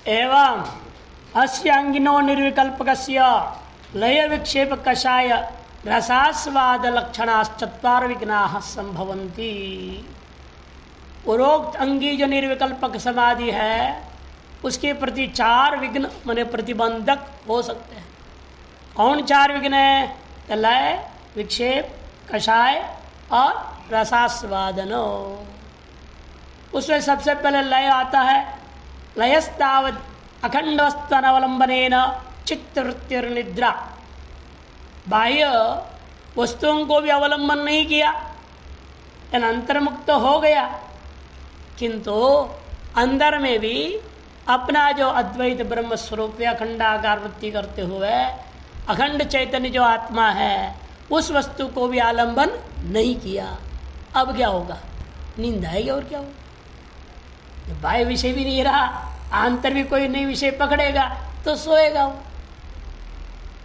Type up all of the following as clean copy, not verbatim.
एवं अस्य अंगिनो निर्विकल्पकस्य लय विक्षेप कषाय रसास्वाद लक्षणाश्चत्वार विघ्नाः संभवन्ति। उरोक्त अंगी जो निर्विकल्पक समाधि है उसके प्रति 4 विघ्न माने प्रतिबंधक हो सकते हैं। कौन 4 विघ्न है? तो लय, विक्षेप, कषाय और रसास्वादनो। उसमें सबसे पहले लय आता है। लयस्तावत् अखंडवस्तनवलंबनेन चित्तवृत्तिर्निद्रा। बाह्य वस्तुओं को भी अवलंबन नहीं किया, अंतर्मुक्त तो हो गया, किंतु अंदर में भी अपना जो अद्वैत ब्रह्म स्वरूप अखंडाकार वृत्ति करते हुए अखंड चैतन्य जो आत्मा है उस वस्तु को भी आलंबन नहीं किया। अब क्या होगा? नींद आएगी और क्या होगा? बाह्य विषय भी नहीं रहा, आंतर भी कोई नई विषय पकड़ेगा तो सोएगा वो।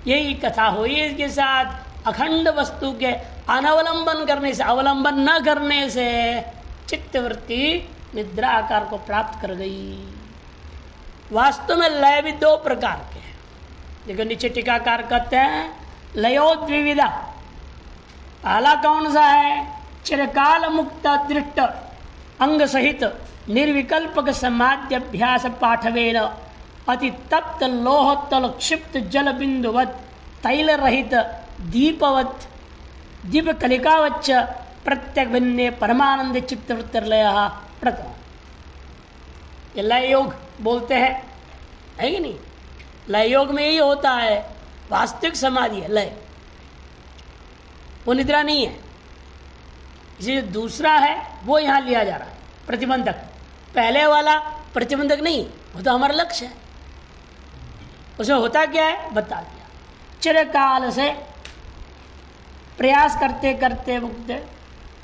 यही कथा हुई इसके साथ। अखंड वस्तु के अनवलंबन करने से, अवलंबन न करने से चित्तवृत्ति निद्रा आकार को प्राप्त कर गई। वास्तव में लय भी 2 प्रकार के हैं। देखो नीचे टीकाकार कहते हैं लयोद्विविधा। पहला कौन सा है? चिरकाल मुक्त दृष्ट अंग सहित निर्विकल्पक समाध्यभ्यास पाठवेन अति तप्त लोहतल क्षिप्त जल बिंदुवत तैल रहित दीपवत दीप कलिकावच्च प्रत्यक भिन्ने परमानंद चित्तवृत्तिर्लय प्रथम। ये लय योग बोलते हैं, है कि नहीं? लय योग में यही होता है। वास्तविक समाधि है लय, वो निद्रा नहीं है। इसे दूसरा है वो यहां लिया जा रहा है प्रतिबंधक। पहले वाला प्रतिबंधक नहीं, वो तो हमारा लक्ष्य है। उसमें होता क्या है बता दिया। चिरकाल से प्रयास करते करते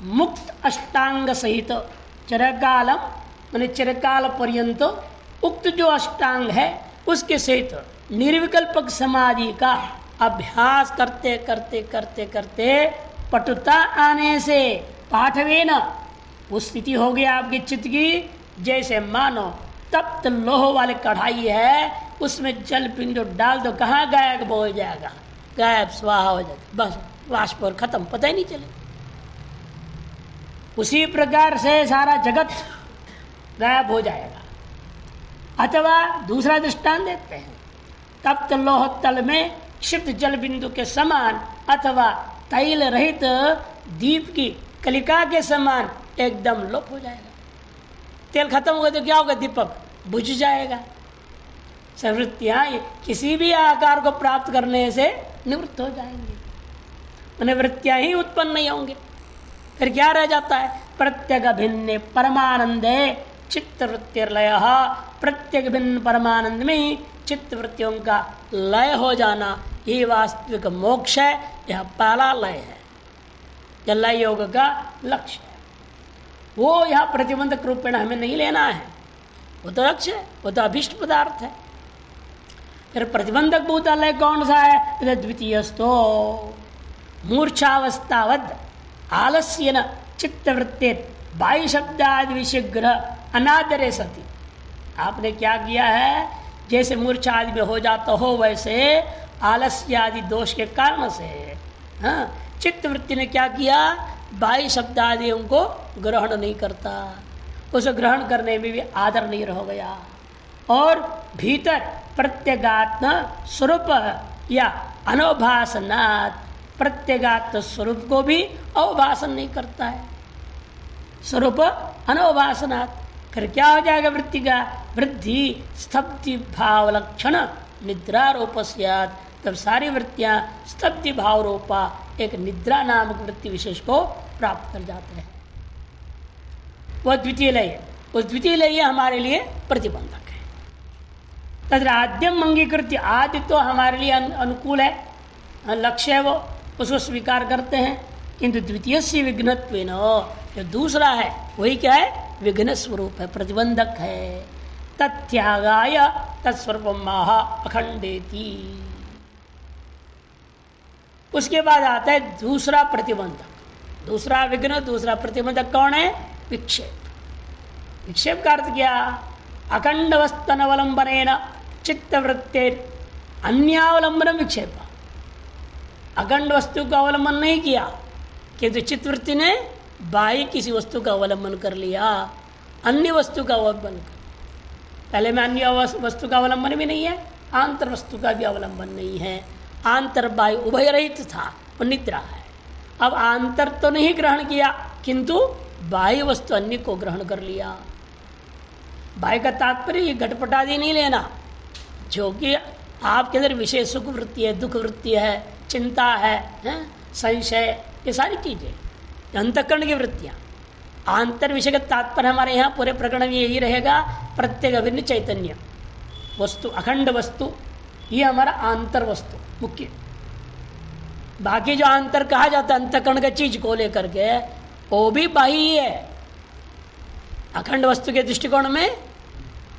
मुक्त अष्टांग सहित चिरकालम माने चिरकाल पर्यंत उक्त जो अष्टांग है उसके सहित निर्विकल्पक समाधि का अभ्यास करते करते करते करते पटुता आने से पाठवेन वो स्थिति हो गया आपके चित्त की जैसे मानो तप्त लोह वाले कढ़ाई है, उसमें जल पिंडो डाल दो, कहाँ गायब हो जाएगा, गायब स्वाहा हो जाएगा, बस वाष्प और खत्म, पता ही नहीं चले। उसी प्रकार से सारा जगत गायब हो जाएगा। अथवा दूसरा दृष्टांत देते हैं, तप्त लोह तल में क्षिप्त जल बिंदु के समान अथवा तैल रहित दीप की कलिका के समान एकदम लोप हो जाएगा। तेल खत्म होगा तो क्या होगा? दीपक बुझ जाएगा। सर्वृत्तियां किसी भी आकार को प्राप्त करने से निवृत्त हो जाएंगे, उन्हें वृत्तियां ही उत्पन्न नहीं होंगे। फिर क्या रह जाता है? प्रत्येक भिन्न परमानंदे चित्तवृत्तिर्लय। प्रत्येक भिन्न परमानंद में ही चित्तवृत्तियों का लय हो जाना, यही वास्तविक मोक्ष है। यह पहला लय है, यह लय योग का लक्ष्य है। वो यह प्रतिबंधक रूपेण हमें नहीं लेना है, वो तो लक्ष्य है, वो तो अभिष्ट पदार्थ है। फिर प्रतिबंधक भूता लय कौन सा है? द्वितीयस्तो मूर्छावस्थावद आलस्यन चित्तवृत्ति वायु शब्दादि विषयग्रह अनादरे सती। आपने क्या किया है? जैसे मूर्छा आदि में हो जाता हो वैसे आलस्य आदि दोष के कारण से चित्तवृत्ति ने क्या किया? वायु शब्द आदियों को ग्रहण नहीं करता, उसे ग्रहण करने में भी आदर नहीं रह गया, और भीतर प्रत्यगात्म स्वरूप या अनोभासनात् प्रत्यगात्म स्वरूप को भी अवभाषण नहीं करता है। स्वरूप अनोभासनात् फिर क्या हो जाएगा? वृत्ति का वृद्धि स्तब्धि भाव लक्षण निद्रारोप स्यात्। तब सारी वृत्तियां स्तब्धि भाव रूपा एक निद्रा नामक वृत्ति विशेष को प्राप्त कर जाते हैं। वह द्वितीय लय है। उस द्वितीय लय हमारे लिए प्रतिबंधक है। तथा आद्यम अंगीकृत्य, आदि तो हमारे लिए अनुकूल है, लक्ष्य है, वो उसको स्वीकार करते हैं। किंतु द्वितीय से विघ्नत्वेन, जो दूसरा है वही क्या है? विघ्न स्वरूप है, प्रतिबंधक है। तत्यागाय तत्स्वरूप महा अखंडेति। उसके बाद आता है दूसरा प्रतिबंधक, दूसरा विघ्न, दूसरा प्रतिबंधक कौन है? विक्षेप। विक्षेप का अर्थ क्या? अखंड वस्तुनवलंबनेन चित्तवृत्ते अन्यावलंबन विक्षेप। अखंड वस्तु का अवलंबन नहीं किया किंतु चित्तवृत्ति ने बाह्य किसी वस्तु का अवलंबन कर लिया, अन्य वस्तु का अवलंबन कर। पहले में अन्य वस्तु का अवलंबन भी नहीं है, आंतर वस्तु का भी अवलंबन नहीं है, आंतर बाह्य उभय रहित था, वो निद्रा है। अब आंतर तो नहीं ग्रहण किया किंतु बाह्य वस्तु अन्य को ग्रहण कर लिया। बाह्य का तात्पर्य ये घटपटादि नहीं लेना, जो कि आपके अंदर विषय सुख वृत्ति है, दुख वृत्ति है, चिंता है, संशय, ये सारी चीजें अंतःकरण की वृत्तियां। आंतर विषय का तात्पर्य हमारे यहाँ पूरे प्रकरण में यही रहेगा, प्रत्येक अभिन्न चैतन्य वस्तु, अखंड वस्तु, ये हमारा आंतर वस्तु मुख्य। बाकी जो आंतर कहा जाता है अंतःकरण का चीज को लेकर के, वो भी बाह्य है। अखंड वस्तु के दृष्टिकोण में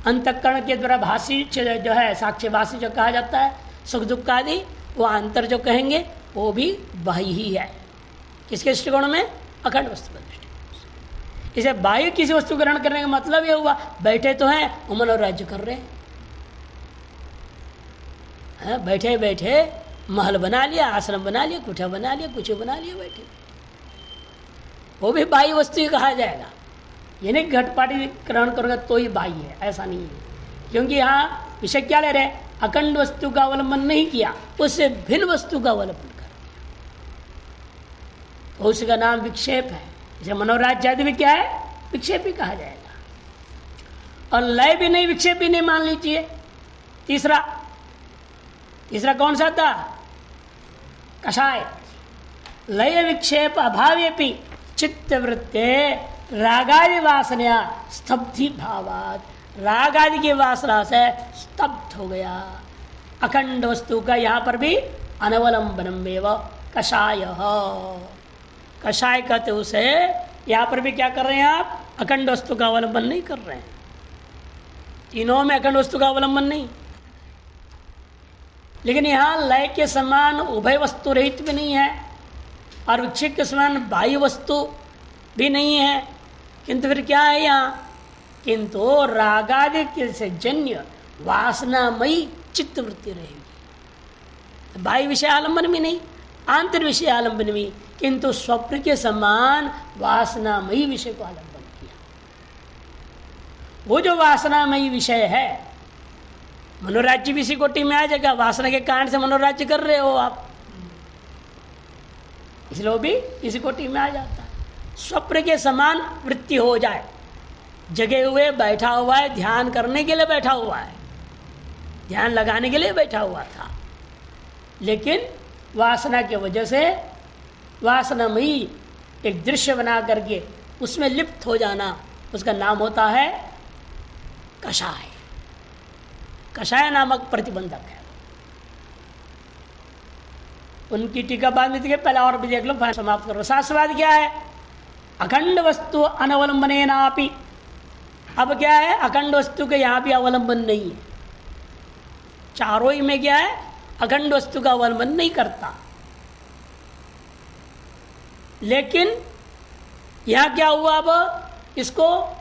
अंतःकरण के द्वारा भाषी जो है, साक्ष्य भाषी जो कहा जाता है, सुख दुख आदि, वो आंतर जो कहेंगे वो भी बाह्य ही है। किसके दृष्टिकोण में? अखंड वस्तु का दृष्टिकोण। इसे बाह्य किसी वस्तु ग्रहण करने का मतलब ये हुआ, बैठे तो हैं वो मनोराज्य कर रहे हैं, बैठे बैठे महल बना लिया, आश्रम बना लिया, कुठा बना लिया, कुछ बना लिया, बैठे, वो भी बाह्य वस्तु ही कहा जाएगा। ये नहीं घटपाटी ग्रहण करोगे तो ही बाह्य है, ऐसा नहीं है। क्योंकि यहाँ विषय क्या ले रहे? अखंड वस्तु का अवलंबन नहीं किया, उससे भिन्न वस्तु का अवलंबन कर दिया, उसका नाम विक्षेप है। जैसे मनोराज्य आदि में क्या है? विक्षेप ही कहा जाएगा। और लय भी नहीं, विक्षेप भी नहीं मान लीजिए। तीसरा कौन सा था? कषाय। लय विक्षेप अभावेपि चित्तवृत्ते रागादि वासना स्तब्धि भावात, राग आदि की वासना से स्तब्ध हो गया। अखंड वस्तु का यहाँ पर भी अनवलंबनम एवं कषाय, कषाय कहते उसे, यहाँ पर भी क्या कर रहे हैं आप? अखंड वस्तु का अवलंबन नहीं कर रहे हैं। तीनों में अखंड वस्तु का अवलंबन नहीं, लेकिन यहाँ लय के समान उभय वस्तु रहित भी नहीं है और विक्षेप के समान बाह्य वस्तु भी नहीं है, किंतु फिर क्या है यहाँ? किंतु रागादि से जन्य वासनामयी चित्तवृत्ति रहेगी। बाह्य विषय आलंबन भी नहीं, आंतर विषय आलंबन भी, किंतु स्वप्न के समान वासनामयी विषय को आलंबन किया। वो जो वासनामयी विषय है, मनोराज्य भी इसी कोटि में आ जाएगा। वासना के कारण से मनोराज्य कर रहे हो आप, इसलिए वो भी इसी कोटि में आ जाता है। स्वप्न के समान वृत्ति हो जाए, जगे हुए बैठा हुआ है, ध्यान करने के लिए बैठा हुआ है, ध्यान लगाने के लिए बैठा हुआ था, लेकिन वासना की वजह से वासनामयी एक दृश्य बना करके उसमें लिप्त हो जाना, उसका नाम होता है कषाय। कषाय नामक प्रतिबंधक है। उनकी टीका बाद में देखिए, पहले और भी देख लो, समाप्त करो। शास्त्रवाद क्या है? अखंड वस्तु अनवलंबनेनापि। अब क्या है? अखंड वस्तु के यहाँ भी अवलंबन नहीं है। चारों ही में क्या है? अखंड वस्तु का अवलंबन नहीं करता। लेकिन यहाँ क्या हुआ? अब इसको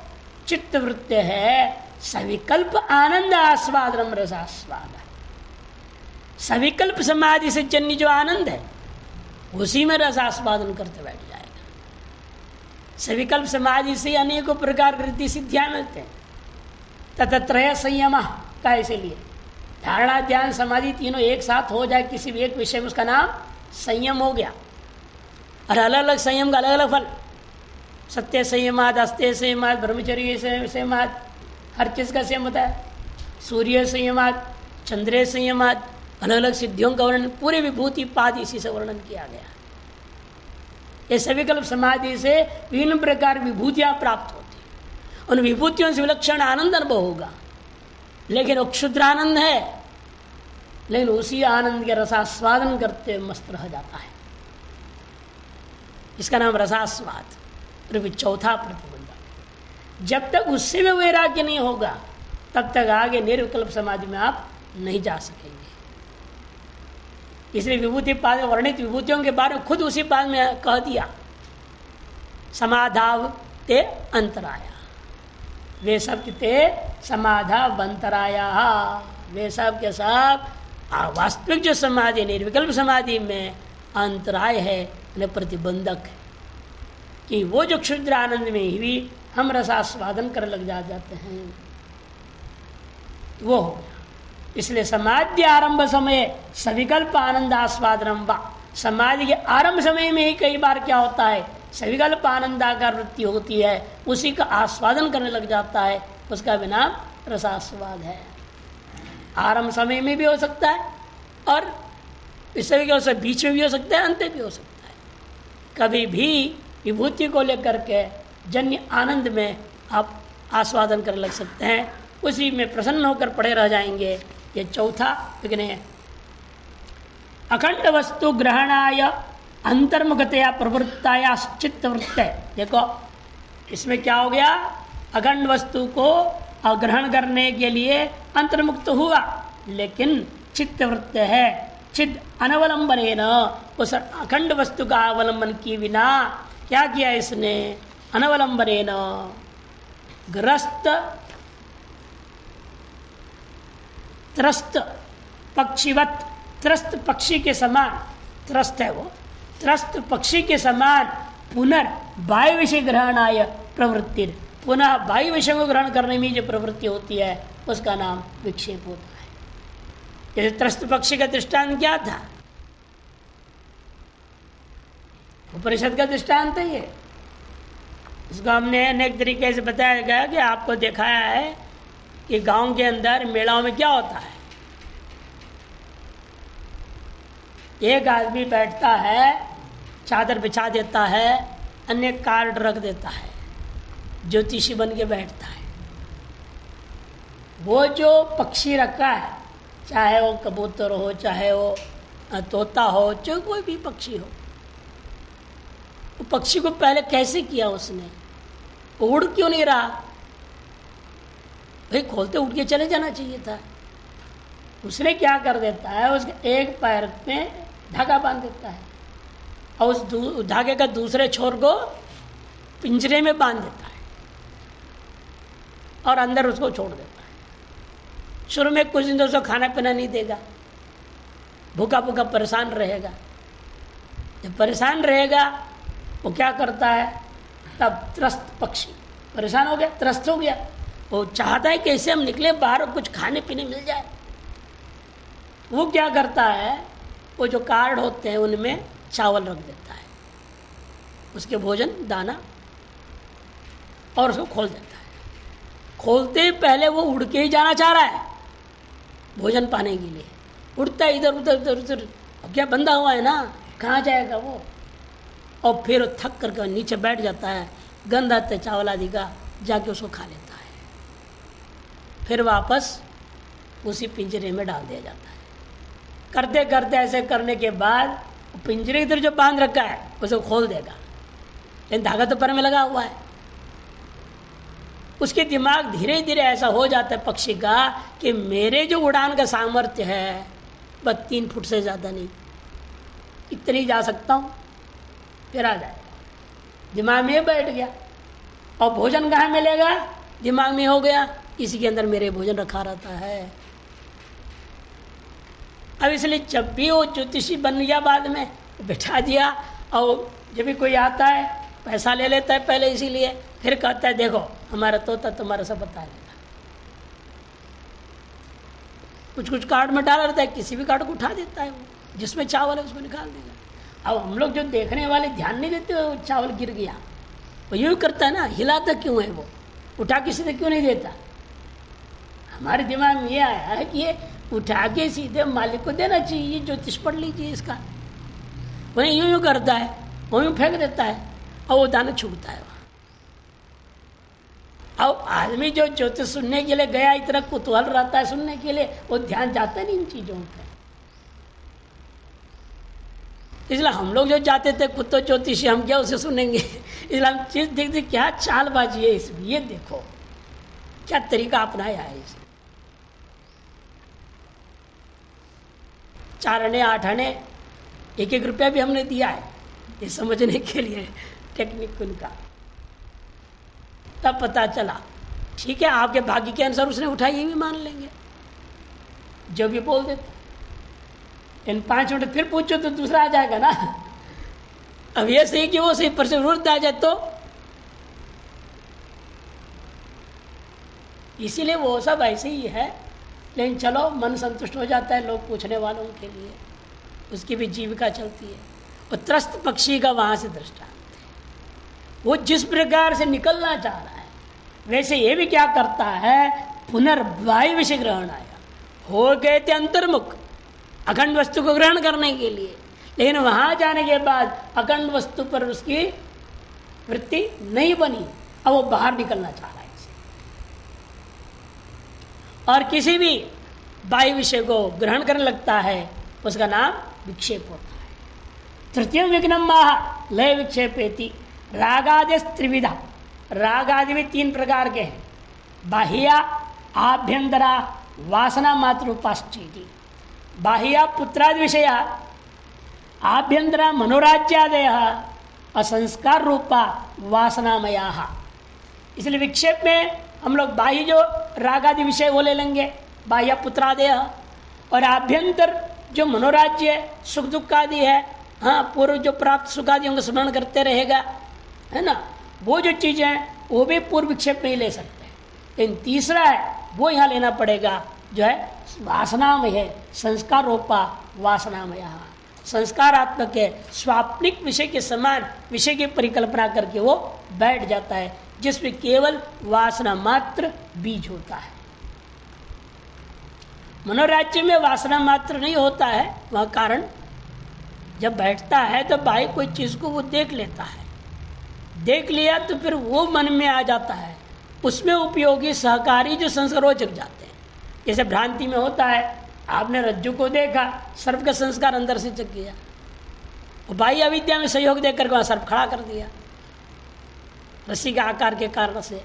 चित्तवृत्ति है, सविकल्प आनंद आस्वादनम रसास्वाद है। सविकल्प समाधि से जन्य जो आनंद है उसी में रसास्वादन करते बैठ जाएगा। सविकल्प समाधि से अनेकों प्रकार की रिद्धि सिद्धियां मिलते हैं। तत्रय संयम का, इसीलिए धारणा ध्यान समाधि तीनों एक साथ हो जाए किसी भी एक विषय में, उसका नाम संयम हो गया। और अलग अलग संयम का अलग अलग फल, सत्य संयमाद, अस्त्य संयमाद, ब्रह्मचर्य संयमाद, हर चीज़ का संयम होता है। सूर्य संयमाद, चंद्र संयमाद, अलग अलग सिद्धियों का वर्णन, पूरे विभूति पाद इसी से वर्णन किया गया। ये सविकल्प समाधि से विभिन्न प्रकार विभूतियाँ प्राप्त होती हैं। उन विभूतियों से विलक्षण आनंद अनुभव होगा, लेकिन वो क्षुद्र आनंद है, लेकिन उसी आनंद के रसास्वादन करते हुए मस्त रह जाता है। इसका नाम रसास्वाद। चौथा प्रतिबंधक, जब तक उससे भी वैराग्य नहीं होगा तब तक आगे निर्विकल्प समाधि में आप नहीं जा सकेंगे। इसलिए विभूति पाद में वर्णित विभूतियों के बारे में खुद उसी पाद में कह दिया, समाधाव ते अंतराया। वे सब कितने समाधा बंतराया, वे सब के सब वास्तविक जो समाधि निर्विकल्प समाधि में अंतराय है, प्रतिबंधक है कि वो जो क्षुद्र आनंद में ही भी हम रसास्वादन कर लग जाते हैं, वो हो गया। इसलिए समाधि आरंभ समय सविकल्प आनंद आस्वादनम वा, समाधि के आरंभ समय में ही कई बार क्या होता है, सविकल्प आनंदाकार वृत्ति होती है, उसी का आस्वादन करने लग जाता है, उसका भी नाम रसास्वाद है। आरंभ समय में भी हो सकता है और इस तरीके से बीच में भी हो सकता है, अंत में भी हो सकता है। कभी भी विभूति को लेकर के जन्य आनंद में आप आस्वादन करने लग सकते हैं, उसी में प्रसन्न होकर पड़े रह जाएंगे। ये चौथा विघ्न है। अखंड वस्तु ग्रहणाय अंतर्मुखतया प्रवृत्ताया चित्तवृत्त। देखो इसमें क्या हो गया, अखंड वस्तु को ग्रहण करने के लिए अंतर्मुक्त हुआ, लेकिन चित्तवृत्त है, चिद अनवलंबन, उस अखंड वस्तु का अवलंबन किए बिना क्या किया इसने, अनवलंबन ग्रस्त त्रस्त पक्षीवत, त्रस्त पक्षी के समान, त्रस्त है वो, त्रस्त पक्षी के समान पुनर् वायु विषय ग्रहणाय प्रवृत्ति, पुनः वायु विषय को ग्रहण करने में जो प्रवृत्ति होती है उसका नाम विक्षेप होता है। जैसे त्रस्त पक्षी का दृष्टांत क्या था, उपनिषद का दृष्टांत है ये। इसको हमने अनेक तरीके से बताया गया कि आपको दिखाया है कि गांव के अंदर मेलाओं में क्या होता है, एक आदमी बैठता है, चादर बिछा देता है, अन्य कार्ड रख देता है, ज्योतिषी बन के बैठता है। वो जो पक्षी रखा है, चाहे वो कबूतर हो, चाहे वो तोता हो, चाहे कोई भी पक्षी हो, वो पक्षी को पहले कैसे किया उसने, उड़ क्यों नहीं रहा, भाई खोलते उठ के चले जाना चाहिए था। उसने क्या कर देता है, उसके एक पैर में धागा बांध देता है और उस धागे का दूसरे छोर को पिंजरे में बांध देता है और अंदर उसको छोड़ देता है। शुरू में कुछ दिन तो उसको खाना पीना नहीं देगा, भूखा भूखा परेशान रहेगा। जब परेशान रहेगा वो क्या करता है, तब त्रस्त पक्षी परेशान हो गया, त्रस्त हो गया, वो चाहता है कैसे हम निकले बाहर और कुछ खाने पीने मिल जाए। वो क्या करता है, वो जो कार्ड होते हैं उनमें चावल रख देता है, उसके भोजन दाना, और उसको खोल देता है। खोलते ही पहले वो उड़ के ही जाना चाह रहा है भोजन पाने के लिए, उड़ता है इधर उधर इधर उधर, अब क्या बंधा हुआ है ना, कहाँ जाएगा वो, और फिर थक करके नीचे बैठ जाता है, गंध आते चावल आदि का, जाके उसको खा लेता है, फिर वापस उसी पिंजरे में डाल दिया जाता है। करते करते ऐसे करने के बाद पिंजरे इधर जो बांध रखा है उसको खोल देगा, लेकिन धागा तो पर में लगा हुआ है। उसके दिमाग धीरे धीरे ऐसा हो जाता है पक्षी का कि मेरे जो उड़ान का सामर्थ्य है बस 3 फुट से ज़्यादा नहीं, इतनी जा सकता हूँ, फिर आ जाए। दिमाग में बैठ गया, और भोजन कहाँ मिलेगा, दिमाग में हो गया, इसी के अंदर मेरे भोजन रखा रहता है। अब इसलिए जब भी वो ज्योतिषी बन गया, बाद में बैठा दिया, और जब भी कोई आता है पैसा ले लेता है पहले, इसीलिए फिर कहता है देखो हमारा तोता तुम्हारा सब बता देगा। कुछ कुछ कार्ड में डाला रहता है, किसी भी कार्ड को उठा देता है, वो जिसमें चावल है उसको निकाल देगा। अब हम लोग जो देखने वाले ध्यान नहीं देते, वो चावल गिर गया, वो यूँ करता है ना, हिलाता क्यों है, वो उठा के सीधे क्यों नहीं देता। हमारे दिमाग में ये आया है कि ये उठा के सीधे मालिक को देना चाहिए, ज्योतिष पढ़ लीजिए इसका। वही यूँ करता है, वो यूँ फेंक देता है और वो दाना छूटता है वहाँ। अब आदमी जो ज्योतिष सुनने के लिए गया, इतना कुतूहल रहता है सुनने के लिए, वो ध्यान जाता नहीं इन चीज़ों पर। इसलिए हम लोग जो जाते थे खुद तो ज्योतिषी, हम क्या उसे सुनेंगे। इसलिए हम चीज़ देखते क्या चालबाजी है इसमें, ये देखो क्या तरीका अपनाया है इसने। 4 आने 8 आने 1-1 रुपया भी हमने दिया है ये समझने के लिए टेक्निक उनका। तब पता चला ठीक है, आपके भाग्य के अनुसार उसने उठाई, ये भी मान लेंगे, जो भी बोल देता। इन 5 मिनट फिर पूछो तो दूसरा आ जाएगा ना। अब ये सही कि वो सही पर से विरुद्ध आ जाए तो, इसीलिए वो सब ऐसे ही है। लेकिन चलो, मन संतुष्ट हो जाता है लोग पूछने वालों के लिए, उसकी भी जीविका चलती है। और त्रस्त पक्षी का वहाँ से दृष्टांत है, वो जिस प्रकार से निकलना चाह रहा है वैसे ये भी क्या करता है, पुनर्वायु विषय ग्रहण आया, हो गए थे अंतर्मुख अखंड वस्तु को ग्रहण करने के लिए, लेकिन वहां जाने के बाद अखंड वस्तु पर उसकी वृत्ति नहीं बनी, अब वो बाहर निकलना चाह रहा है इसे। और किसी भी वायु विषय को ग्रहण करने लगता है, उसका नाम विक्षेप होता है। तृतीय विघ्नम माह लय विक्षेपेति। रागादि त्रिविधा, रागादि भी 3 प्रकार के हैं, बाह्या, आभ्यंतरा, वासना मात्र उपाश्चेति। बाह्या पुत्रादि विषया, आभ्यंतरा मनोराज्यादय, असंस्कार रूपा वासनामया। इसलिए विक्षेप में हम लोग बाह्य जो रागादि विषय वो ले लेंगे, बाह्य पुत्रादय, और आभ्यंतर जो मनोराज्य सुख दुख आदि है, हाँ पूर्व जो प्राप्त सुख आदियों का स्मरण करते रहेगा, है ना, वो जो चीज़ें हैं वो भी पूर्व विक्षेप में ही ले सकते हैं। लेकिन तीसरा है वो यहाँ लेना पड़ेगा, जो है वासनामय है, संस्कार रूपा वासनामय, संस्कारात्मक है, स्वाप्निक विषय के समान विषय की परिकल्पना करके वो बैठ जाता है, जिसमें केवल वासना मात्र बीज होता है। मनोराज्य में वासना मात्र नहीं होता है, वह कारण जब बैठता है तो बाह्य कोई चीज को वो देख लेता है, देख लिया तो फिर वो मन में आ जाता है, उसमें उपयोगी सहकारी जो संस्कार हो जग जाते हैं। जैसे भ्रांति में होता है, आपने रज्जु को देखा, सर्प का संस्कार अंदर से जग गया, बाह्य अविद्या में सहयोग देकर वहाँ सर्प खड़ा कर दिया रस्सी के आकार के कारण से।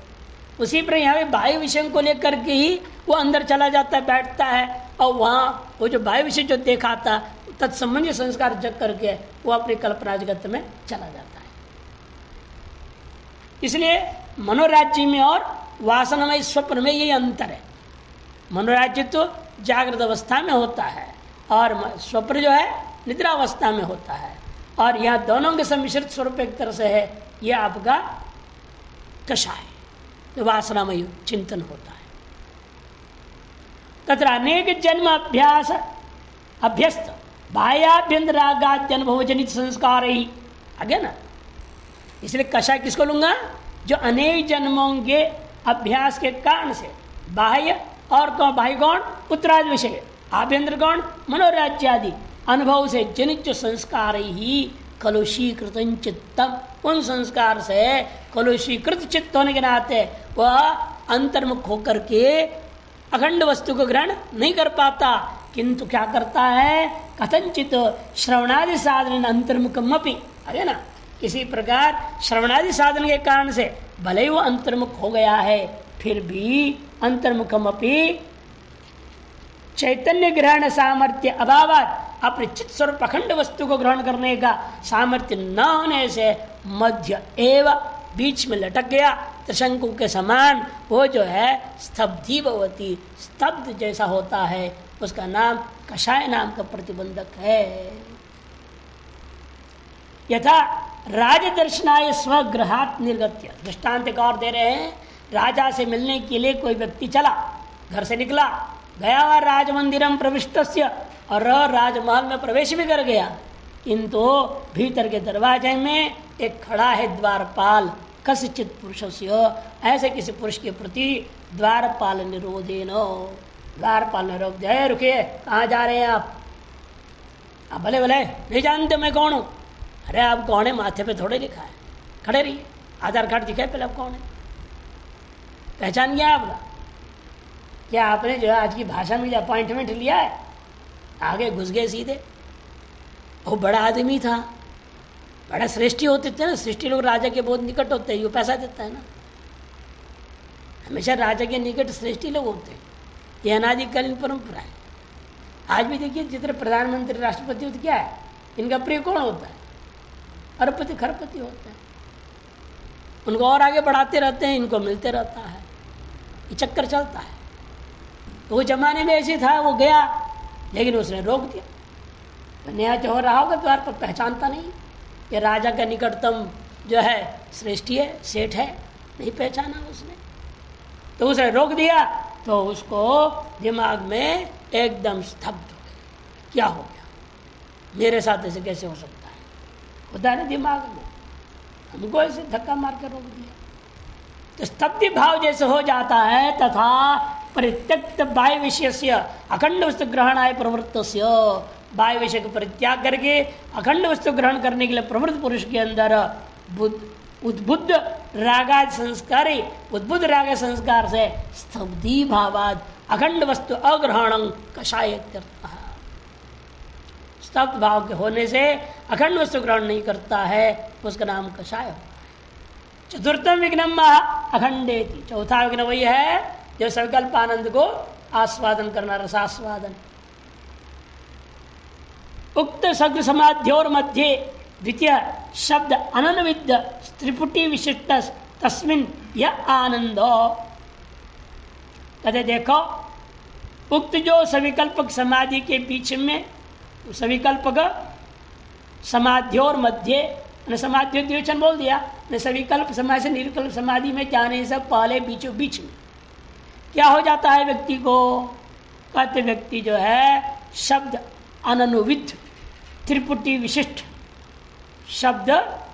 उसी पर यहाँ पे बाह्य विषय को लेकर के ही वो अंदर चला जाता है, बैठता है, और वहाँ वो जो बाह्य विषय जो देखा था तत्संबंधी संस्कार जग करके वो अपनी कल्पना जगत में चला जाता है। इसलिए मनोराज्य में और वासनामय स्वप्न में ये अंतर है। मनोराज्य तो जागृत अवस्था में होता है और स्वप्न जो है निद्रावस्था में होता है, और यहाँ दोनों के सम्मिश्रित स्वरूप एक तरह से है, ये आपका कषाय वासनामय चिंतन होता है। तत्र अनेक जन्म अभ्यास अभ्यस्त बाह्याभ्यंतरागाद्य अनुभव जनित संस्कार ही आगे ना। इसलिए कषाय किसको लूंगा, जो अनेक जन्मों के अभ्यास के कारण से बाह्य और कौन, बाह्य कौन, पुत्रादि विषय, आभ्यंतर कौन, मनोराज्य आदि अनुभव से जनित जो संस्कार ही कलुषीकृत चित्तम, उन संस्कार से कलुषीकृत चित्त होने के नाते वह अंतर्मुख होकर के अखंड वस्तु को ग्रहण नहीं कर पाता, किंतु क्या करता है, कथनचित श्रवणादि साधन अंतर्मुखम अपि, है ना, किसी प्रकार श्रवणादि साधन के कारण से भले ही वो अंतर्मुख हो गया है, फिर भी अंतर्मुखम अपि चैतन्य ग्रहण सामर्थ्य अभावात, अपने चित्त स्वरूप अखंड वस्तु को ग्रहण करने का सामर्थ्य न होने से मध्य एवं बीच में लटक गया, त्रिशंकु के समान वो जो है स्तब्धी भवती, स्तब्ध जैसा होता है, उसका नाम कषाय नाम का प्रतिबंधक है। यथा राजदर्शनाय स्वग्रहात् निर्गत्य, दृष्टांत एक और दे रहे हैं। राजा से मिलने के लिए कोई व्यक्ति चला, घर से निकला, गया राजमंदिरम प्रविष्टस्य, और राजमहल में प्रवेश भी कर गया, किंतु भीतर के दरवाजे में एक खड़ा है द्वारपाल, कस्यचित् पुरुषस्य, ऐसे किसी पुरुष के प्रति द्वारपाल निरोधेन, द्वारपाल ने रोक दिया, रुकिए कहाँ जा रहे हैं आप भले भले नहीं जानते मैं कौन हूँ। अरे आप कौन है, माथे पे थोड़े लिखा है, खड़े रहिए, आधार कार्ड दिखाए पहले आप कौन है, पहचान गया आपका, क्या आपने जो है आज की भाषा में जो अपॉइंटमेंट लिया है, आगे घुस गए सीधे। वो बड़ा आदमी था, बड़ा श्रेष्ठी होते थे ना, श्रेष्ठी लोग राजा के बहुत निकट होते हैं, ये पैसा देता है ना, हमेशा राजा के निकट श्रेष्ठी लोग होते हैं, ये अनादिकालीन परंपरा है। आज भी देखिए जितने प्रधानमंत्री राष्ट्रपति होते क्या है, इनका प्रिय कौन होता है, अरबपति खरबपति होते हैं, उनको और आगे बढ़ाते रहते हैं, इनको मिलते रहता है। ये चक्कर चलता है। तो वो जमाने में ऐसे था, वो गया लेकिन उसने रोक दिया। तो न्याय हो रहा होगा द्वार पर, पहचानता नहीं, ये राजा का निकटतम जो है श्रेष्ठी है, सेठ है, नहीं पहचाना उसने, तो उसने रोक दिया। तो उसको दिमाग में एकदम स्तब्ध हो गया, क्या हो गया, मेरे साथ ऐसे कैसे हो सकता है, होता है ना दिमाग में, हमको ऐसे धक्का मार कर रोक दिया। तो स्तब्धि भाव जैसे हो जाता है, तथा परित्यक्त बाह्य विषय से अखंड वस्तु ग्रहण आय प्रवृत्त, बाह्य विषय को परित्याग करके अखंड वस्तु ग्रहण करने के लिए प्रवृत्त पुरुष के अंदर उद्बुद्ध रागाद संस्कारी, उद्बुद्ध राग संस्कार से स्तब्धि भावाद अखंड वस्तु अग्रहण कषाय, स्तब्ध भाव के होने से अखंड वस्तु ग्रहण नहीं करता है, उसका नाम कषाय। चतुर्थम विघ्नम अखंडेति, चौथा विघ्न वही है जो संकल्प आनंद को आस्वादन करना, रसास्वादन। उक्त सग्र समाध्योर मध्य द्वितीय शब्द अनन्विद्य त्रिपुटी विशिष्ट तस्मिन् यह आनंद। कहते देखो, उक्त जो सविकल्पक समाधि के बीच में, सविकल्पक समाध्योर मध्य, समाधि द्विवचन बोल दिया, सविकल्प समाधि से निर्विकल्प समाधि में जाने से पहले बीचों बीच में क्या हो जाता है व्यक्ति को, कहते व्यक्ति जो है शब्द अननुविद्ध त्रिपुटी विशिष्ट, शब्द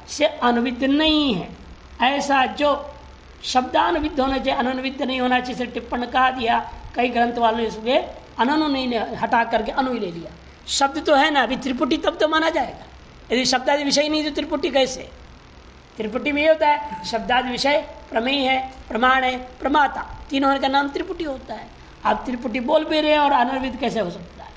से अनुविद्ध नहीं है, ऐसा जो शब्दानुविद्ध होना चाहिए, अननुविद्ध नहीं होना चाहिए, से टिप्पण कहा दिया। कई ग्रंथ वालों ने इसमें अननु नहीं हटा करके अनु ले लिया। शब्द तो है ना, अभी त्रिपुटी तब तो माना जाएगा, यदि शब्दादि विषय नहीं तो त्रिपुटी कैसे। त्रिपुटी में ये होता है शब्दादि विषय, प्रमेय है, प्रमाण है, प्रमाता, तीनों का नाम त्रिपुटी होता है। आप त्रिपुटी बोल भी रहे हैं और अनर्विद कैसे हो सकता है।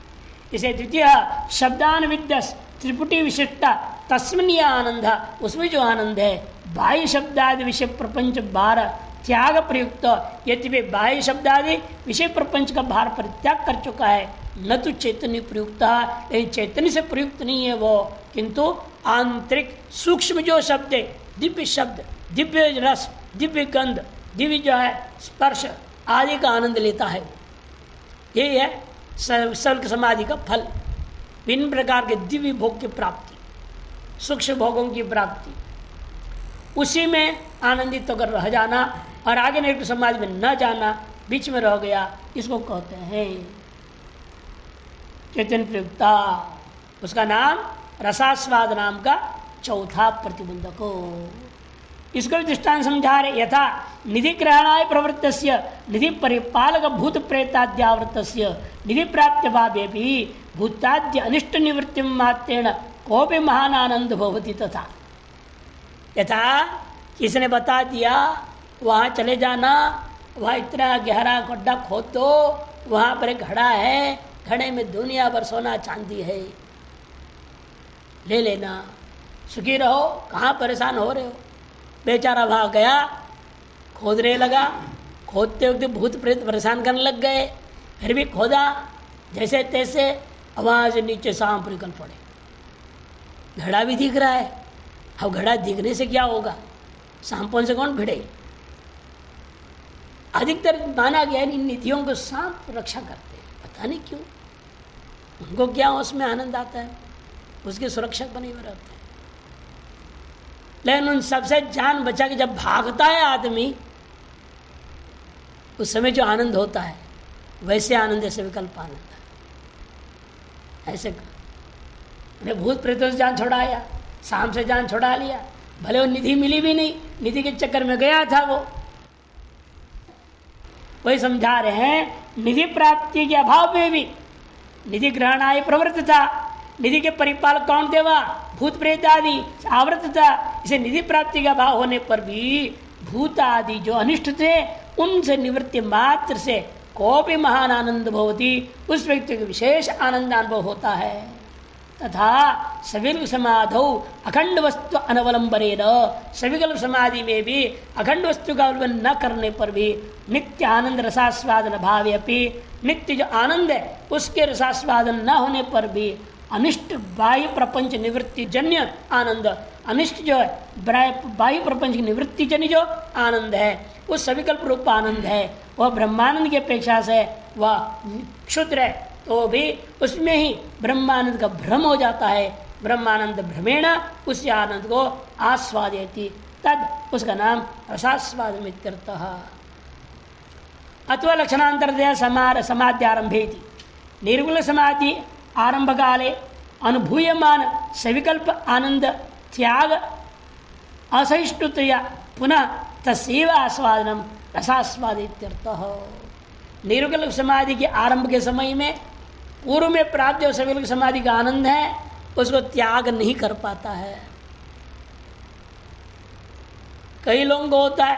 इसे द्वितीय शब्दानुविद्य त्रिपुटी विशिष्टा तस्मिन् यह आनंद, उसमें जो आनंद है बाह्य शब्दादि विषय प्रपंच भार त्याग प्रयुक्त, यदि वे बाह्य शब्दादि विषय प्रपंच का भार परित्याग कर चुका है, न तो चैतन्य प्रयुक्त, लेकिन चैतन्य से प्रयुक्त नहीं है वो, किंतु आंतरिक सूक्ष्म जो शब्द है, दिव्य शब्द, दिव्य रस, दिव्य गंध, दिव्य जो है स्पर्श आदि का आनंद लेता है। यही है सर्ग समाधि का फल, भिन्न प्रकार के दिव्य भोग की प्राप्ति, सूक्ष्म भोगों की प्राप्ति, उसी में आनंदित होकर रह जाना और आगे निर्विकल्प समाधि में न जाना, बीच में रह गया, इसको कहते हैं चैतन्य प्रयुक्ता। उसका नाम रसास्वाद नाम का चौथा प्रतिबंधक हो। इसको भी दृष्टांत समझा रहे, यथा निधि ग्रहणाय प्रवृत्तस्य निधि परिपालक भूत प्रेताद्यावृतस्य निधि प्राप्त भावे भी भूताद्य अनिष्ट निवृत्ति मात्रेण कोपि महान आनंद भवति। तथा यथा किसने बता दिया वहाँ चले जाना, वहाँ इतना गहरा गड्ढा खोद दो, वहाँ पर एक घड़ा है, घड़े में दुनिया भर सोना चांदी है, ले लेना, सुखी रहो, कहाँ परेशान हो रहे हो। बेचारा भाग गया, खोदने लगा, खोदते वक्त भूत प्रेत परेशान करने लग गए, फिर भी खोदा जैसे तैसे, वहाँ से नीचे सांप निकल पड़े। घड़ा भी दिख रहा है, अब घड़ा दिखने से क्या होगा, सांपों से कौन भिड़े। अधिकतर माना गया इन निधियों को सांप रक्षा करते हैं, पता नहीं क्यों, उनको क्या उसमें आनंद आता है, उसके सुरक्षक बने हुए रहते हैं। लेकिन उन सबसे जान बचा के जब भागता है आदमी, उस समय जो आनंद होता है वैसे आनंद ऐसे विकल्प आनंद है। ऐसे उन्हें भूत प्रेतों से जान छुड़ाया, सांप से जान छुड़ा लिया, भले वो निधि मिली भी नहीं, निधि के चक्कर में गया था वो। वही समझा रहे हैं, निधि प्राप्ति के अभाव में भी निधि ग्रहण आय प्रवृत्त था, निधि के परिपालक कौन थे, वह भूत प्रेत आदि आवृत था। इसे निधि प्राप्ति का अभाव होने पर भी भूत आदि जो अनिष्ट थे उनसे निवृत्ति मात्र से कोपि महान आनंद भवति, उस व्यक्ति को विशेष आनंद अनुभव होता है। तथा सविकल्प समाधौ अखंड वस्तु अनवलंबनेन, सविकल्प समाधि में भी अखंड वस्तु का अवलंबन न करने पर भी नित्य आनंद रसास्वादन भावे अपि, नित्य जो आनंद है उसके रसास्वादन न होने पर भी अनिष्ट बाह्य प्रपंच निवृत्ति जन्य आनंद, अनिष्ट जो है बाह्य प्रपंच की निवृत्ति जनी जो आनंद है, उस सविकल्प रूप आनंद है, वह ब्रह्मानंद की अपेक्षा से वह क्षुद्र है, तो भी उसमें ही ब्रह्मानंद का भ्रम हो जाता है। ब्रह्मानंद भ्रमेण उस आनंद को आस्वादयति, तद उसका नाम रसास्वाद मित्यर्थः। अथवा लक्षणांतर समाध्यारंभे निर्गुण समाधि आरंभ काले अनुभूयमान सविकल्प आनंद त्याग असहिष्णुतया पुनः तस्व आस्वादनम रसास्वाद इत्यर्थः। निर्गुण समाधि के आरंभ के समय में पूर्व में प्राप्त जो सविकल्प समाधि का आनंद है उसको त्याग नहीं कर पाता है। कई लोगों को होता है,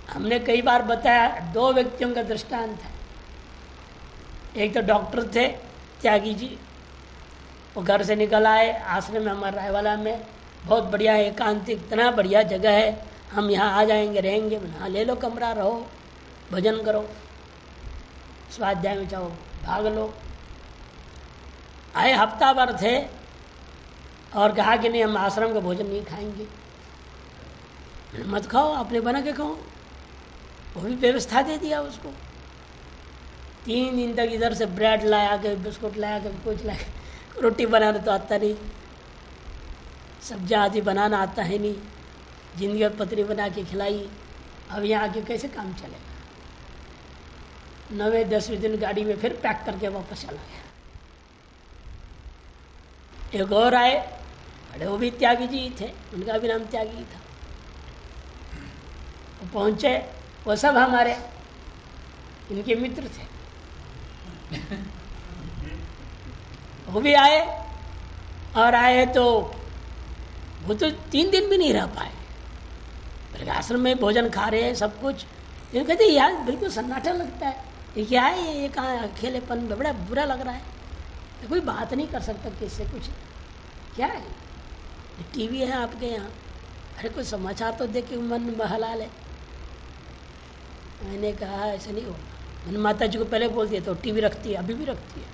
हमने कई बार बताया, दो व्यक्तियों का दृष्टांत है। एक तो डॉक्टर थे त्यागी जी, वो घर से निकल आए आश्रम में, हमारे रायवाला में बहुत बढ़िया एकांतिक, इतना बढ़िया जगह है, हम यहाँ आ जाएंगे रहेंगे। हाँ ले लो कमरा, रहो, भजन करो, स्वाध्याय में जाओ, भाग लो। आए हफ्ता भर थे और कहा कि नहीं हम आश्रम का भोजन नहीं खाएंगे। मत खाओ, आपने बना के खाओ। वो भी व्यवस्था दे दिया उसको। 3 दिन तक इधर से ब्रेड लाया, कभी बिस्कुट लाया, कभी कुछ लाया। रोटी बनाना तो आता नहीं, सब्जी आदि बनाना आता है नहीं, जिंदगी और पतरी बना के खिलाई। अब यहाँ आके कैसे काम चलेगा। 9वें-10वें दिन गाड़ी में फिर पैक करके वापस चला गया। एक और आए बड़े, वो भी त्यागी जी थे, उनका भी नाम त्यागी था। वो पहुँचे, वो सब हमारे इनके मित्र थे। वो भी आए और आए तो वो तो 3 दिन भी नहीं रह पाए। आश्रम में भोजन खा रहे हैं सब कुछ, ये कहते यार बिल्कुल सन्नाटा लगता है, ये क्या है, ये कहाँ अकेलेपन, बड़ा बुरा लग रहा है, तो कोई बात नहीं कर सकता किससे, कुछ क्या है, टीवी है आपके यहाँ, अरे कोई समाचार तो देख के मन बहला ले। मैंने कहा ऐसा नहीं होगा। मैंने माता जी को पहले बोल दिया, तो टीवी रखती है, अभी भी रखती है।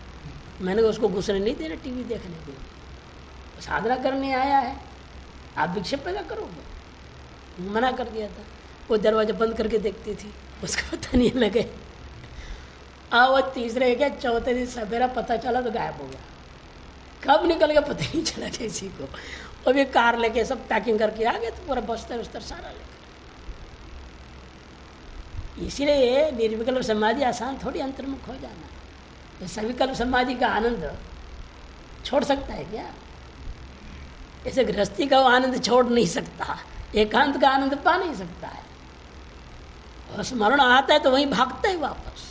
मैंने उसको घुसने नहीं देना टीवी देखने के लिए, साधना करने आया है, आप विक्षेप पैदा करोगे, मना कर दिया था। वो दरवाजा बंद करके देखती थी, उसको पता नहीं लगे। वो तीसरे क्या चौथे दिन सवेरा पता चला तो गायब हो गया। कब निकल गया पता नहीं चला किसी को। वो भी कार लेके सब पैकिंग करके आ गए, तो पूरा बस्तर उस्तर सारा लेकर। इसीलिए निर्विकल्प समाधि आसान थोड़ी अंतर्मुख हो जाना। तो सविकल्प समाधि का आनंद छोड़ सकता है क्या? ऐसे गृहस्थी का वो आनंद छोड़ नहीं सकता, एकांत का आनंद पा नहीं सकता है। और स्मरण आता है तो वहीं भागता है वापस।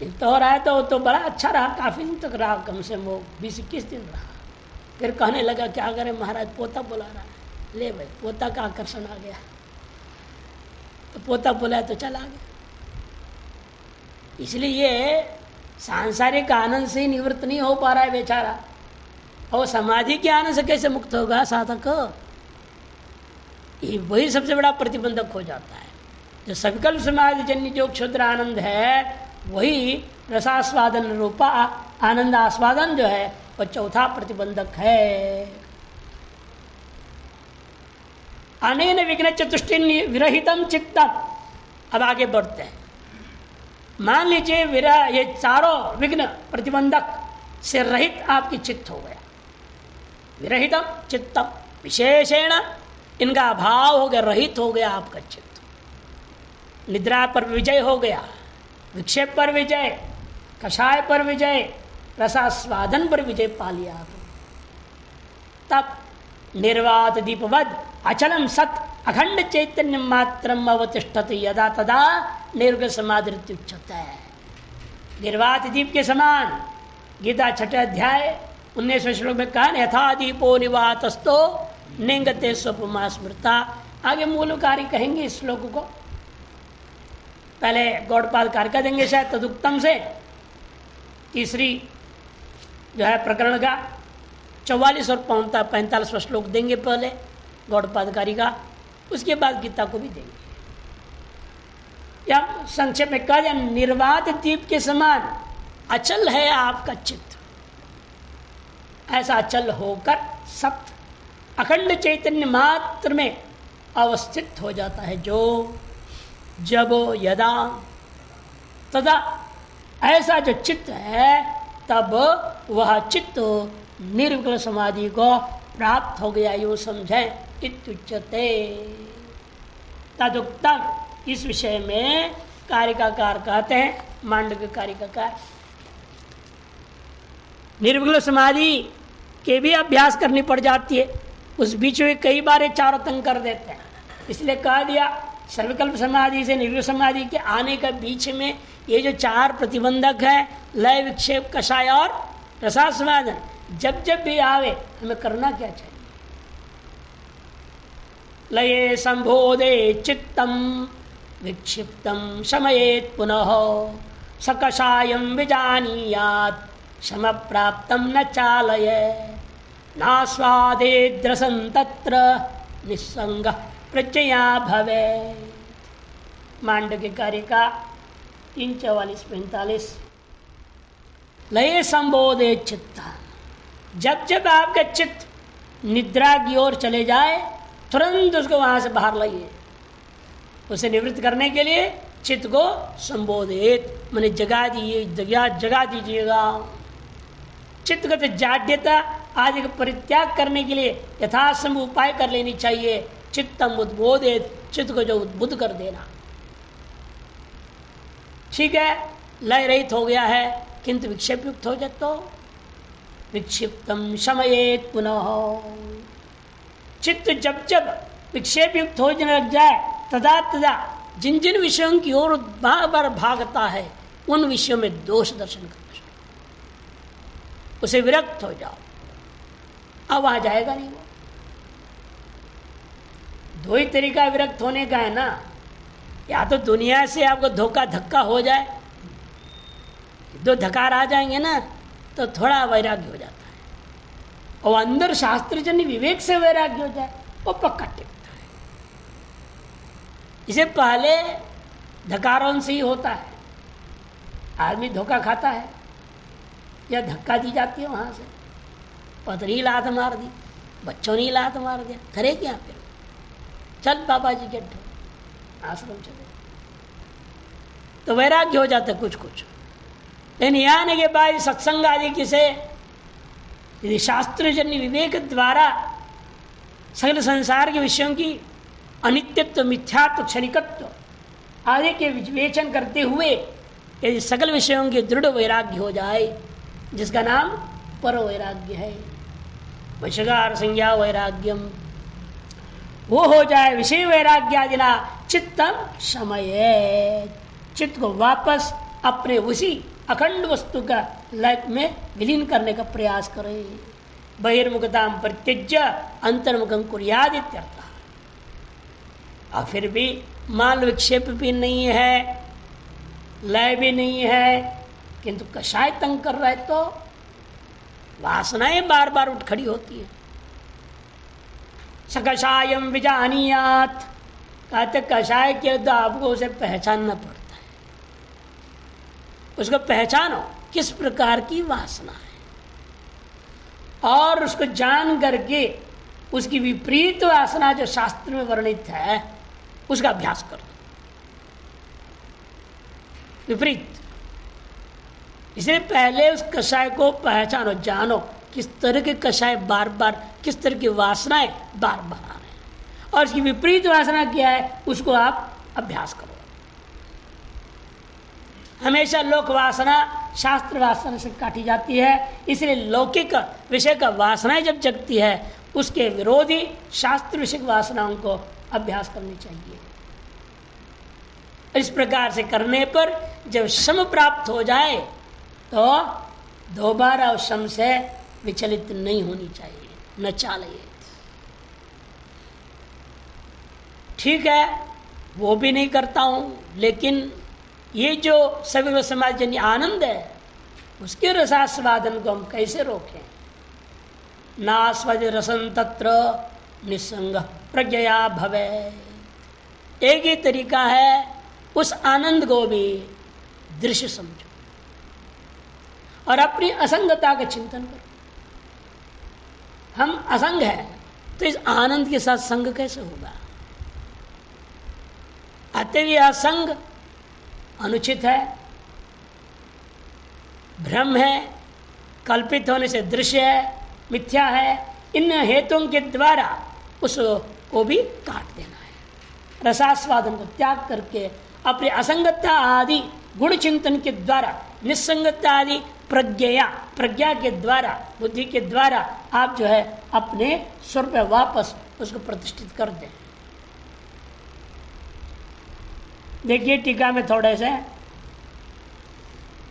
एक तो और आया तो बड़ा अच्छा रहा, काफ़ी दिन तक रहा, कम से कम वो 20-21 दिन रहा। फिर कहने लगा क्या करें महाराज, पोता बुला रहा है। ले भाई, पोता का आकर्षण आ गया, तो पोता बुलाया तो चला गया। इसलिए ये सांसारिक आनंद से ही निवृत्त नहीं हो पा रहा है बेचारा। और समाधि के आनंद से कैसे मुक्त होगा साधक? ये वही सबसे बड़ा प्रतिबंधक हो जाता है। जो सविकल्प समाधि जन्य जो क्षुद्र आनंद है, वही रसास्वादन रूपा आनंद आस्वादन जो है वह चौथा प्रतिबंधक है। अनेन विघ्न चतुष्टि विरहितम चित्तम। अब आगे बढ़ते हैं। मान लीजिए ये चारों विघ्न प्रतिबंधक से रहित आपकी चित्त हो गया, विरहितम चित्तम, विशेषण इनका अभाव हो गया, रहित हो गया आपका चित्त। निद्रा पर विजय हो गया, विक्षेप पर विजय, कषाय पर विजय, रसास्वादन पर विजय पा लिया आप। तब निर्वात दीपवद अचलम सत अखंड चैतन्य मात्रम अवतिष्ठति यदा तदा निर्ग समाधि है। निर्वात दीप के समान गीता 6 अध्याय 19वें श्लोक में कहा, यथा दीपो निवातस्तो निंगते स्वपमा स्मृता। आगे मूलकारी कहेंगे इस श्लोक को, पहले गौड़पाद कारका देंगे शायद तदुक्तम से, तीसरी जो है प्रकरण का 44 और 45वां श्लोक देंगे पहले गौड़पादकारी का, उसके बाद गीता को भी देंगे। या संक्षेप में कहा जाए, निर्वात दीप के समान अचल है आपका चित्त। ऐसा अचल होकर सत अखंड चैतन्य मात्र में अवस्थित हो जाता है। जो जब यदा तदा ऐसा जो चित्त है तब वह चित्त निर्विकल्प समाधि को प्राप्त हो गया, यूँ समझें। इत्युच्यते तदुक्तम, इस विषय में कारिकाकार कहते हैं, मांडव्य कारिकाकार। निर्विकल्प समाधि के भी अभ्यास करनी पड़ जाती है, उस बीच में कई बार चारों तंग कर देते हैं। इसलिए कह दिया सर्वकल्प समाधि से निर्विकल्प समाधि के आने के बीच में ये जो चार प्रतिबंधक है, लय विक्षेप कषाय और रसास्वादन, जब जब भी आवे हमें करना क्या चाहिए? लये संबोधे चित्तम विक्षिप्तम शमयेत पुनः सकषायम विजानीयात शम प्राप्तम न चालये नास्वादेद्रसं तत्र निस्संग प्रज्ञया भवे। मांडव्य कार्य का 3:44-45। लये संबोधे चित्त, जब जब आपका चित्त निद्रा की ओर चले जाए तुरंत उसको वहां से बाहर लाइए। उसे निवृत्त करने के लिए चित्त को संबोधित मैंने जगा दीजिएगा। चित्त को जाड्यता आदि का परित्याग करने के लिए यथासंभव उपाय कर लेनी चाहिए। चित्तम उद्बोधित, चित्त को जो उद्बुद्ध कर देना। ठीक है, लय रहित हो गया है किंतु विक्षेप युक्त हो जाए तो विक्षिप्तम शमयेत पुनः, चित्त जब जब विक्षेप युक्त हो लग जाए तदा तदा जिन जिन विषयों की ओर बार बार भागता है उन विषयों में दोष दर्शन करना शुरू, उसे विरक्त हो जाओ। अब वहां जाएगा नहीं वो। दो ही तरीका विरक्त होने का है ना, या तो दुनिया से आपको धोखा धक्का हो जाए, दो धकार आ जाएंगे ना तो थोड़ा वैराग्य हो जाता है, और अंदर शास्त्रजन्य विवेक से वैराग्य हो जाए वो पक्का टिकता है। इसे पहले धकारों से ही होता है, आदमी धोखा खाता है या धक्का दी जाती है वहां से, पत्नी लात मार दी, बच्चों ने लात मार दिया, करे क्या फिर? चल बाबा जी के आश्रम चले, तो वैराग्य हो जाता है कुछ कुछ। लेकिन यहाँ आने के बाद सत्संग आदि किसे यदि शास्त्रजन्य विवेक द्वारा सगल संसार के विषयों की अनित्यत्व, मिथ्यात्व, क्षणिकत्व आदि के विवेचन करते हुए यदि सकल विषयों के दृढ़ वैराग्य हो जाए, जिसका नाम पर वैराग्य है, वशगार संज्ञा वैराग्यम, वो हो जाए विषय वैराग्यादिना चित्तम शमये, चित्त को वापस अपने उसी अखंड वस्तु का लय में विलीन करने का प्रयास करें। बहिर्मुखता परित्यज्य अंतर्मुखम कुर्याद इत्यर्थ। और फिर भी मान विक्षेप भी नहीं है, लय भी नहीं है, किंतु कषाय तंग कर रहा है तो वासनाएं बार बार उठ खड़ी होती है। सकषायम विजानीयात, कहते कषाय के तो आपको उसे पहचानना पड़ता है, उसको पहचानो किस प्रकार की वासना है, और उसको जान करके उसकी विपरीत वासना जो शास्त्र में वर्णित है उसका अभ्यास करो। विपरीत, इसलिए पहले उस कषाय को पहचानो, जानो किस तरह के कषाय बार बार, किस तरह की वासनाएं बार बार आ रहे हैं, और इसकी विपरीत वासना क्या है उसको आप अभ्यास करो। हमेशा लोक वासना शास्त्र वासना से काटी जाती है, इसलिए लौकिक विषय का वासनाएं जब जगती है उसके विरोधी शास्त्र विषय वासनाओं को अभ्यास करनी चाहिए। इस प्रकार से करने पर जब शम प्राप्त हो जाए तो दोबारा उस शम से विचलित नहीं होनी चाहिए, न चालिए। ठीक है, वो भी नहीं करता हूं, लेकिन ये जो सभी समाजजन्य आनंद है उसके रसास्वादन को हम कैसे रोकें? नास्वाद रसन तत्र निसंग प्रज्ञया भवे। एक ही तरीका है, उस आनंद को भी दृश्य समझो और अपनी असंगता का चिंतन करो। हम असंग है, तो इस आनंद के साथ संग कैसे होगा? अतः यह संग अनुचित है, भ्रम है, कल्पित होने से दृश्य है, मिथ्या है। इन हेतुओं के द्वारा उसको भी काट देना है। रसास्वादन को त्याग करके अपने असंगता आदि गुण चिंतन के द्वारा, निस्संगता आदि प्रज्ञा के द्वारा, बुद्धि के द्वारा आप जो है अपने स्वर पे वापस उसको प्रतिष्ठित कर दें। देखिए टीका में थोड़े से,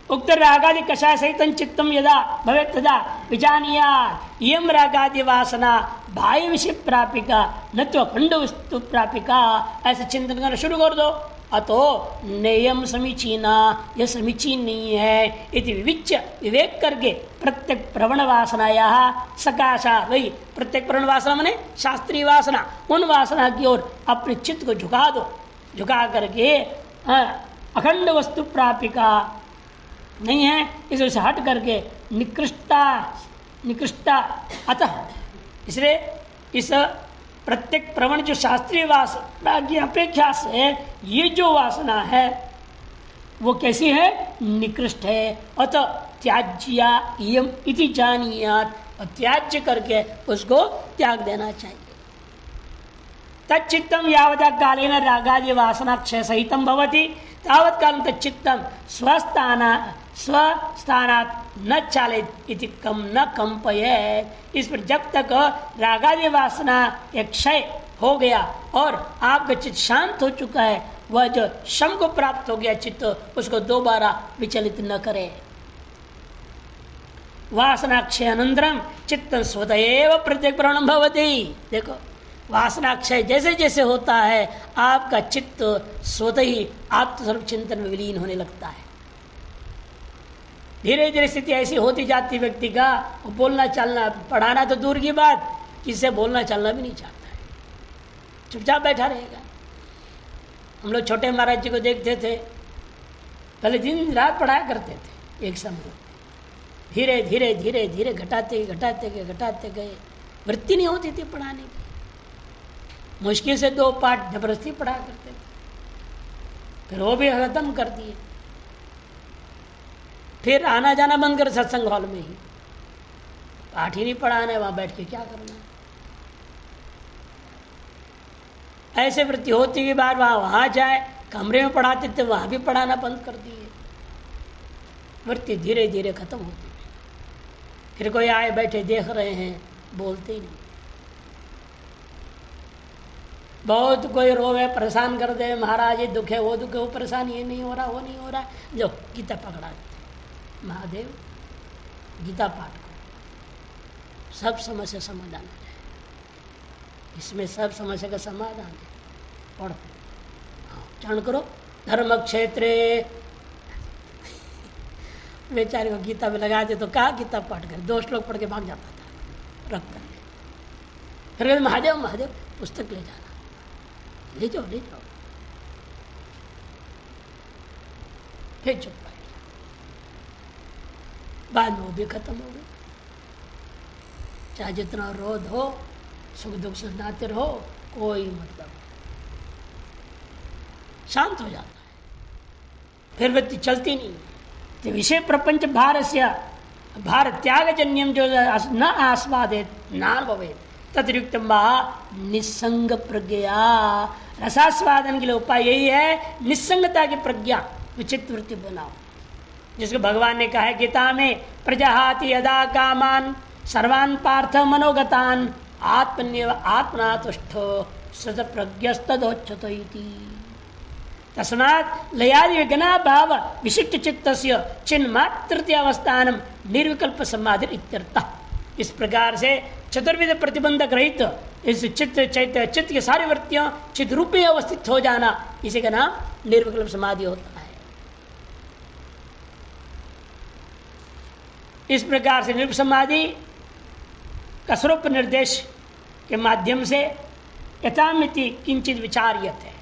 उक्त रागादि कषाय सहित चित्तम यदा भवे तदा विजानीयात् इयं रागादि वासना बाह्य विषय प्रापिका न तो अखंड वस्तु प्रापिका। ऐसे चिंतन करना शुरू कर दो। अतो नेयम समीचीना, यह समीचीन नहीं है इति विविच्य, विवेक करके प्रत्येक प्रवण वासनाया सकाशा, वही प्रत्येक प्रवण वासना माने शास्त्रीय वासना, उन वासना की ओर अपने चित्त को झुका दो। झुका करके अखंड वस्तु प्रापिका नहीं है, इसे हट करके निकृष्टा अतः, इसलिए इस प्रत्येक प्रवण जो शास्त्रीय वासना की अपेक्षा से ये जो वासना है वो कैसी है? निकृष्ट है। अतः त्याज्या इयम इति जानीयात्, और त्याज्य करके उसको त्याग देना चाहिए। तच्चित्तम यावदा कालेन रागादि वासना क्षय सहितम भवति तावत् कालं तच्चित्तम स्वस्थानात् न चालेत इति कम न कंपयेत्। इस पर जब तक रागादि वासना एक क्षय हो गया और आपका चित्त शांत हो चुका है, वह जो शम को प्राप्त हो गया चित्त, उसको दोबारा विचलित न करे। वासना क्षय अनंतरम चित्त स्वतएव प्रत्येक प्रवणं भवति। देखो वासना क्षय जैसे जैसे होता है आपका चित्त स्वतः ही आत्मस्वरूप चिंतन में विलीन होने लगता है। धीरे धीरे स्थिति ऐसी होती जाती व्यक्ति का, बोलना चलना, पढ़ाना तो दूर की बात, किससे बोलना चलना भी नहीं चाहता है, चुपचाप बैठा रहेगा। हम लोग छोटे महाराज जी को देखते थे, पहले दिन रात पढ़ाया करते थे एक समय, धीरे धीरे धीरे धीरे घटाते गए, वृत्ति नहीं होती थी पढ़ाने की। मुश्किल से 2 पाठ जबरदस्ती पढ़ा करते थे, फिर वो भी खत्म कर दिए। फिर आना जाना बंद कर सत्संग हॉल में ही, पाठ ही नहीं पढ़ाना है, वहां बैठ के क्या करना है। ऐसे वृत्ति होती की बार वहां जाए, कमरे में पढ़ाते थे वहां भी पढ़ाना बंद कर दिए। वृत्ति धीरे धीरे खत्म होती है। फिर कोई आए बैठे देख रहे हैं, बोलते ही नहीं। बहुत कोई रोवे, परेशान कर दे, महाराज ये दुख है, वो दुख है, वो परेशान, ये नहीं हो रहा, वो नहीं हो रहा, जो गीता पकड़ा देते, महादेव गीता पाठ करो, सब समस्या समाधान हो जाए। इसमें सब समस्या का समाधान है, पढ़ो, चरण करो। धर्म क्षेत्रे बेचारे को गीता में लगा दे तो कहा गीता पाठ कर, 2 श्लोक पढ़ के भाग जाता था, रख करके। फिर कहते महादेव महादेव पुस्तक ले जाना, ले जाओ ले जाओ, फिर चुप पाएगा। बाद में वो भी खत्म हो गया। चाहे जितना रोध हो, सुख दुख सुनाते रहो, कोई मतलब शांत हो जाता है, फिर व्यक्ति चलती नहीं। तो विषय प्रपंच भार त्यागजन्यम जो न आस्वादित नान भवेत तदयुक्त निस्संग प्रज्ञा। रसास्वादन के लिए उपाय यही है, निस्संगता की प्रज्ञा, विचित वृत्ति बनाओ, जिसको भगवान ने कहा है गीता में, प्रजाहाति यदा कामान सर्वान पार्थ मनोगतान आत्मन्यव आत्मना तुष्टो सत प्रज्ञस्तदोच्यत इति। तस्मात् लयादि विघ्ना भाव विशिष्ट चित्तस्य चिन्मात्रत्य अवस्थानम निर्विकल्प समाधि इत्यर्थः। इस प्रकार से चतुर्विध प्रतिबंधक रहित इस चित्त की सारी वृत्तियां चित्त रूप में अवस्थित हो जाना, इसी का नाम निर्विकल्प समाधि होता है। इस प्रकार से निर्विकल्प समाधि का स्वरूप निर्देश के माध्यम से यथामिति किंचित विचार्यते है।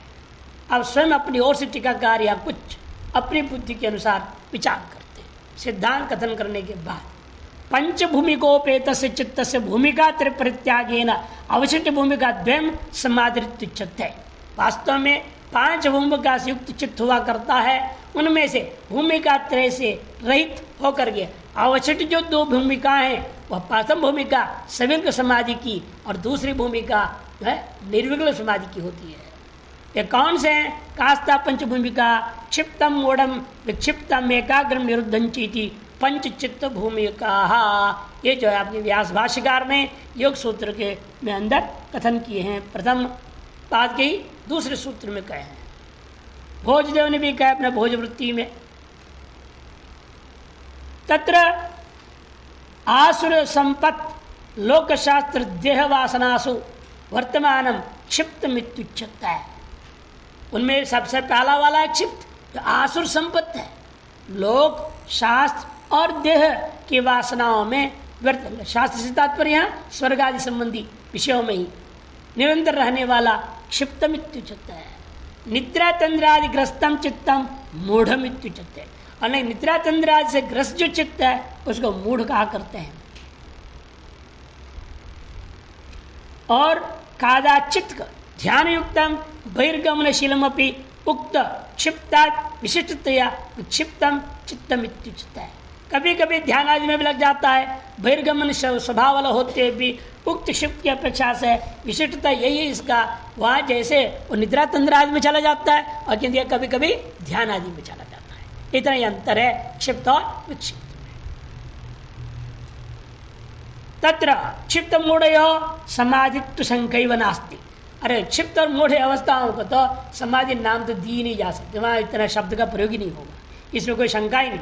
अब स्वयं अपनी ओर से टीकाकार या कुछ अपनी बुद्धि के अनुसार विचार करते, सिद्धांत कथन करने के बाद पंचभूमिकोपेत चित्त से भूमिका त्रिपरित्यागेन अवशिष्ट भूमिका द्वयम समादृत्युच्यते। वास्तव में 5 भूमिका से युक्त चित्त हुआ करता है, उनमें से भूमिका त्रय से रहित होकर के अवशिष्ट जो 2 भूमिका हैं वह प्रथम भूमिका सविर्ग समाधि की और दूसरी भूमिका निर्विघ्न समाधि की होती है। ये कौन से हैं? कास्ता पंचभूमिका क्षिप्तम मूढ़म विक्षिप्तम एकाग्रम निरुद्धंचीति पंच चित्त भूमिका। ये जो है अपने व्यास भाष्यकार ने योग सूत्र के में अंदर कथन किए हैं, प्रथम पाद के ही दूसरे सूत्र में कहे हैं। भोजदेव ने भी कहा अपने भोजवृत्ति में, तत्र आसुर संपत् लोकशास्त्र देह वासनासु वर्तमानम क्षिप्त मित्युच्यते है। उनमें सबसे पहला वाला है क्षिप्त, जो आसुर संपत्ति है, लोक शास्त्र और देह की वासनाओं में व्यर्थ। शास्त्र से तात्पर्य यहाँ स्वर्ग आदि संबंधी विषयों में ही निरंतर रहने वाला क्षिप्तमित्युच्यते है। निद्रा तंद्रादि ग्रस्तम चित्तम मूढ़मित्युच्यते। और नहीं, निद्रा तंद्रादि से ग्रस्त जो चित्त है उसको मूढ़ कहा करते हैं। और कादाचित ध्यान युक्तम बहिर्गमनशीलम अपनी उक्त क्षिप्ता विशिष्टतया विक्षिप्तम चित्तमित्युच्यते है। कभी कभी ध्यान आदि में भी लग जाता है, बहिर्गमन स्वभाव वाला होते भी उक्त क्षिप्त की अपेक्षा से विशिष्टता यही है इसका, वहाँ जैसे वो निद्रा तंद्रा आदि में चला जाता है और किंतु कभी कभी ध्यान आदि में चला जाता है। इतना ही अंतर है क्षिप्त और विक्षिप्त में। तत्र क्षिप्त मूढ़यो समाधित्व शंकैव नास्ति। अरे क्षिप्त और मूढ़ अवस्थाओं को तो समाधि नाम तो दी नहीं जा सकते, वहाँ इतना शब्द का प्रयोग ही नहीं होगा, इसमें कोई शंका ही नहीं।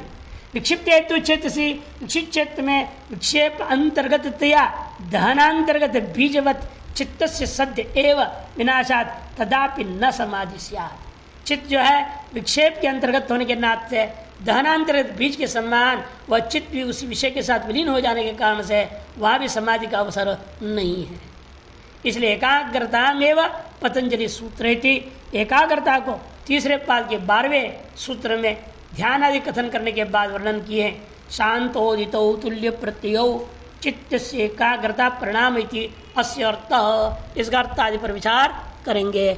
विक्षिप्त हेतु क्षेत्र से विक्षिप्त क्षेत्र में विक्षेप अंतर्गतया दहनांतर्गत बीजवत चित्त से सद्य एवं विनाशात तदापि न समाधि स्यात्। चित्त जो है विक्षेप के अंतर्गत होने के नाते दहनांतर्गत बीज के समान वह चित्त भी उसी विषय के साथ विलीन हो जाने के कारण से वहाँ भी समाधि का अवसर नहीं है। इसलिए एकाग्रता में पतंजलि सूत्र, एकाग्रता को तीसरे पाद के 12वें सूत्र में ध्यान आदि कथन करने के बाद वर्णन किए हैं। शांतोदितो तुल्य प्रत्ययो चित्त से एकाग्रता प्रणाम इति अस्य अर्थ। इसका अर्थ आदि पर विचार करेंगे।